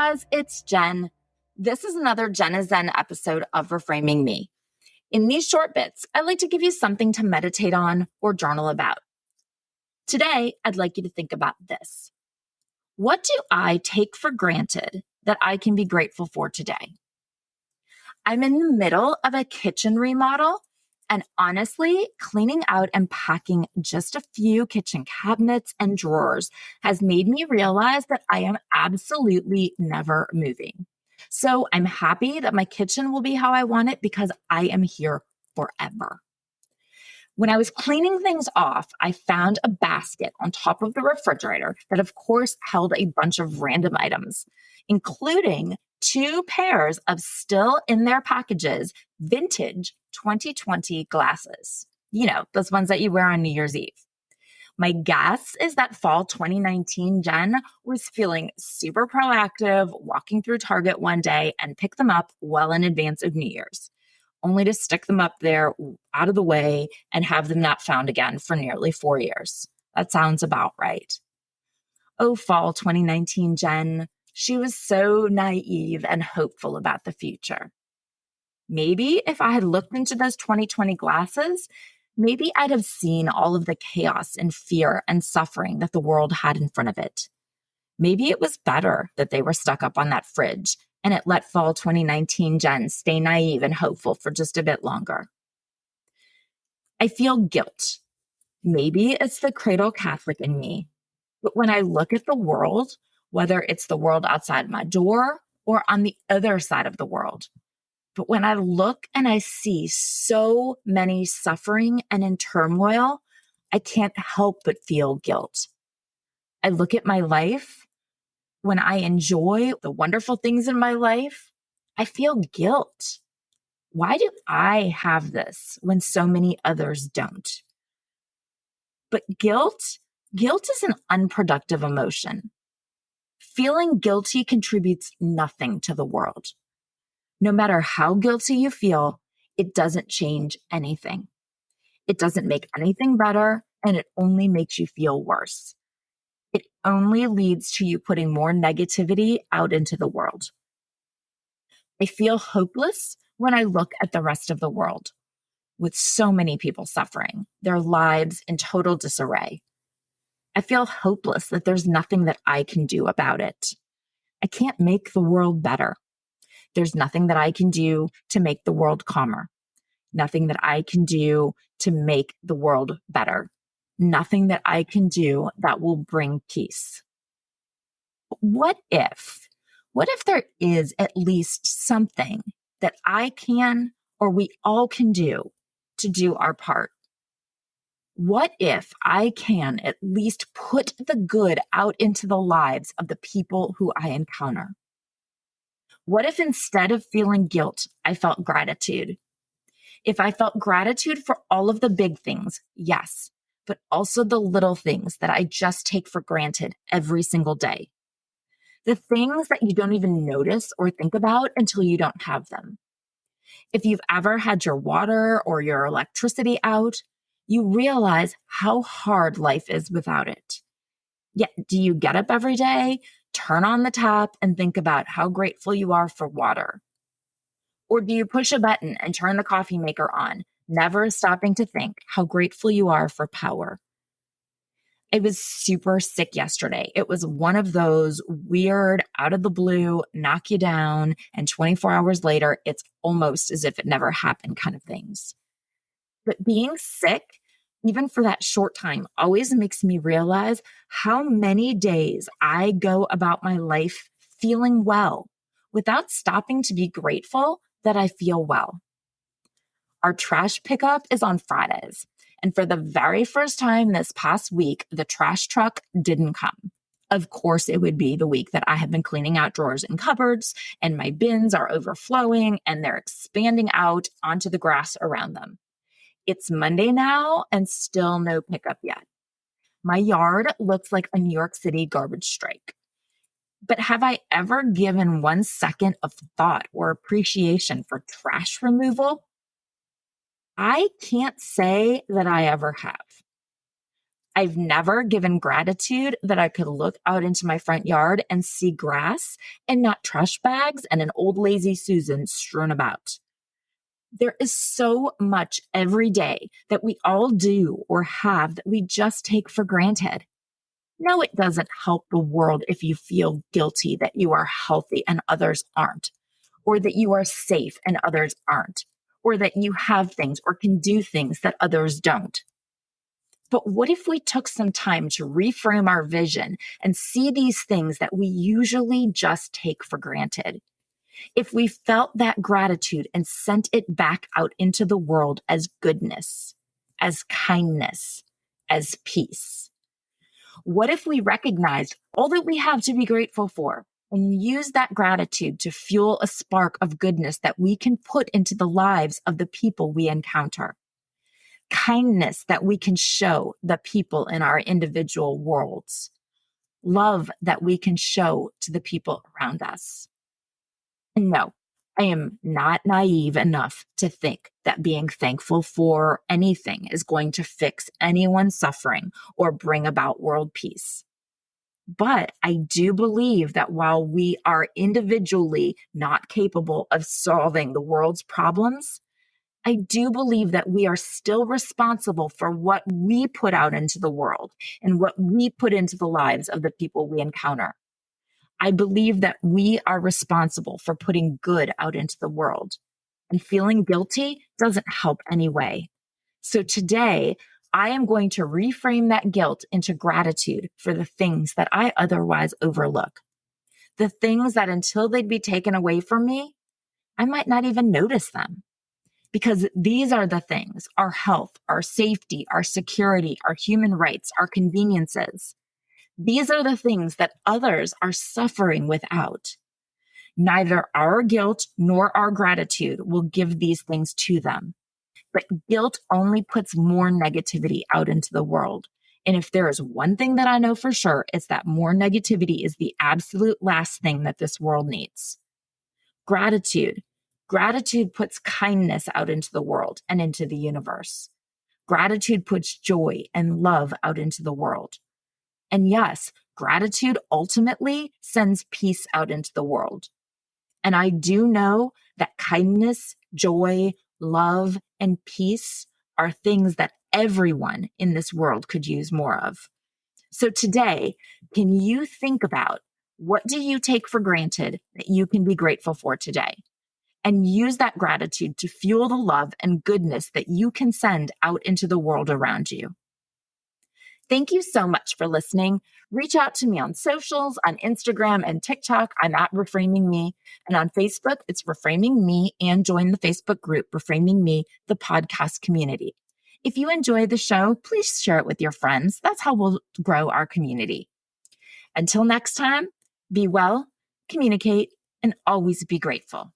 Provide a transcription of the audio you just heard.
guys, it's Jen. This is another Jen is Zen episode of Reframing Me. In these short bits, I like to give you something to meditate on or journal about. Today, I'd like you to think about this. What do I take for granted that I can be grateful for today? I'm in the middle of a kitchen remodel, and honestly, cleaning out and packing just a few kitchen cabinets and drawers has made me realize that I am absolutely never moving. So I'm happy that my kitchen will be how I want it because I am here forever. When I was cleaning things off, I found a basket on top of the refrigerator that, of course, held a bunch of random items, including 2 pairs of still in their packages, vintage 2020 glasses. You know, those ones that you wear on New Year's Eve. My guess is that fall 2019 Jen was feeling super proactive, walking through Target one day and picked them up well in advance of New Year's, only to stick them up there out of the way and have them not found again for nearly 4 years. That sounds about right. Oh, fall 2019 Jen. She was so naive and hopeful about the future. Maybe if I had looked into those 2020 glasses, maybe I'd have seen all of the chaos and fear and suffering that the world had in front of it. Maybe it was better that they were stuck up on that fridge and it let fall 2019 Jen stay naive and hopeful for just a bit longer. I feel guilt. Maybe it's the cradle Catholic in me. But when I look at the world, whether it's the world outside my door or on the other side of the world, but when I look and I see so many suffering and in turmoil, I can't help but feel guilt. I look at my life. When I enjoy the wonderful things in my life, I feel guilt. Why do I have this when so many others don't? But guilt is an unproductive emotion. Feeling guilty contributes nothing to the world. No matter how guilty you feel, it doesn't change anything. It doesn't make anything better, and it only makes you feel worse. It only leads to you putting more negativity out into the world. I feel hopeless when I look at the rest of the world, with so many people suffering, their lives in total disarray. I feel hopeless that there's nothing that I can do about it. I can't make the world better. There's nothing that I can do to make the world calmer. Nothing that I can do to make the world better. Nothing that I can do that will bring peace. What if there is at least something that I can or we all can do to do our part? What if I can at least put the good out into the lives of the people who I encounter? What if instead of feeling guilt, I felt gratitude? If I felt gratitude for all of the big things, yes, but also the little things that I just take for granted every single day. The things that you don't even notice or think about until you don't have them. If you've ever had your water or your electricity out, you realize how hard life is without it. Yet, do you get up every day, turn on the tap, and think about how grateful you are for water? Or do you push a button and turn the coffee maker on, never stopping to think how grateful you are for power? I was super sick yesterday. It was one of those weird, out of the blue, knock you down, and 24 hours later, it's almost as if it never happened kind of things. But being sick, even for that short time, always makes me realize how many days I go about my life feeling well without stopping to be grateful that I feel well. Our trash pickup is on Fridays. And for the very first time this past week, the trash truck didn't come. Of course, it would be the week that I have been cleaning out drawers and cupboards, and my bins are overflowing and they're expanding out onto the grass around them. It's Monday now and still no pickup yet. My yard looks like a New York City garbage strike. But have I ever given 1 second of thought or appreciation for trash removal? I can't say that I ever have. I've never given gratitude that I could look out into my front yard and see grass and not trash bags and an old lazy Susan strewn about. There is so much every day that we all do or have that we just take for granted. No, it doesn't help the world if you feel guilty that you are healthy and others aren't, or that you are safe and others aren't, or that you have things or can do things that others don't. But what if we took some time to reframe our vision and see these things that we usually just take for granted? If we felt that gratitude and sent it back out into the world as goodness, as kindness, as peace? What if we recognized all that we have to be grateful for and use that gratitude to fuel a spark of goodness that we can put into the lives of the people we encounter? Kindness that we can show the people in our individual worlds. Love that we can show to the people around us. And no, I am not naive enough to think that being thankful for anything is going to fix anyone's suffering or bring about world peace. But I do believe that while we are individually not capable of solving the world's problems, I do believe that we are still responsible for what we put out into the world and what we put into the lives of the people we encounter. I believe that we are responsible for putting good out into the world, and feeling guilty doesn't help anyway. So today, I am going to reframe that guilt into gratitude for the things that I otherwise overlook. The things that until they'd be taken away from me, I might not even notice them. Because these are the things: our health, our safety, our security, our human rights, our conveniences. These are the things that others are suffering without. Neither our guilt nor our gratitude will give these things to them. But guilt only puts more negativity out into the world. And if there is one thing that I know for sure, it's that more negativity is the absolute last thing that this world needs. Gratitude. Gratitude puts kindness out into the world and into the universe. Gratitude puts joy and love out into the world. And yes, gratitude ultimately sends peace out into the world. And I do know that kindness, joy, love, and peace are things that everyone in this world could use more of. So today, can you think about, what do you take for granted that you can be grateful for today? And use that gratitude to fuel the love and goodness that you can send out into the world around you. Thank you so much for listening. Reach out to me on socials, on Instagram and TikTok. I'm at Reframing Me. And on Facebook, it's Reframing Me, and join the Facebook group, Reframing Me, the podcast community. If you enjoy the show, please share it with your friends. That's how we'll grow our community. Until next time, be well, communicate, and always be grateful.